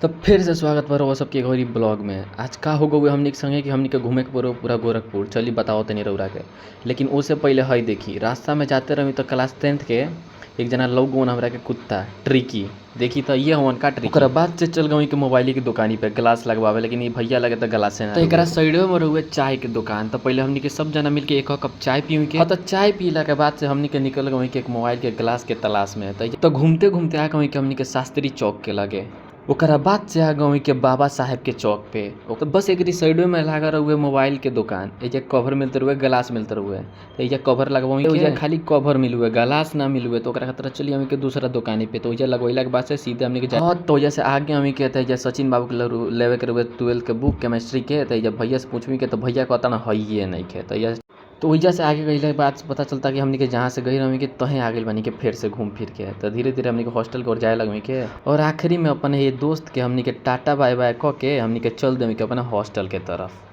तो फिर से स्वागत बा रउआ सबके एगो ब्लॉग में। आज का हो गए हमनी के संगे कि हमनी के घूमे के पड़ो पूरा गोरखपुर। चली बताओ तनी रउरा के। लेकिन उससे पहले हई देखी, रास्ता में जाते रही तो क्लास 10th के एक जना लौक गवन हमरा के कुत्ता ट्रिकी। देखी तो ये हवन का ट्रिकी। ओकरा बाद से चल गई कि मोबाइल की दुकानी पे ग्लास लगवावे, लेकिन ये भैया लगे तो ग्लास से ना। तो एकरा साइडवे में रहुए चाय के दुकान। तो पहले हमनी के सब जना मिलके एक कप चाय पी के, तो चाय पीला के बाद से हमनी के निकल गई कि एक मोबाइल के ग्लास के तलाश में। तो घूमते घूमते आ गई कि हमनी के शास्त्री चौक के लगे। ओकरा बाद से आ गई के बाबा साहेब के चौक पे। तो बस एक साइडवे में लगा रहुए मोबाइल के दुकान। एजे कवर मिलते रहुए, ग्लास मिलते रहुए। तो एजे कवर लगवाई के खाली कवर मिलुए, ग्लास ना मिलुए। तो ओकरा खातिर चली हमी के दूसरा दुकानी पे। तो एजे लगवैला के बाद से सीधे हमनी के तो एजे से आगे हमी के एजे सचिन बाबू के लेवे के रहुए 12th के बुक केमिस्ट्री के। तो एजे भैया से पूछवी के, तो भैया कहता ना हइये नहीं के। तो वजह से आगे गई बात पता चलता कि हमनी के जहाँ से गई रही के तहें आगे बनी के फिर से घूम फिर के। तो धीरे धीरे हमनी के हॉस्टल की ओर जाए लगे के। और आखिरी में अपन ये दोस्त के हमनी के टाटा बाय बाय कह के हमनी के चल दे के अपना हॉस्टल के तरफ।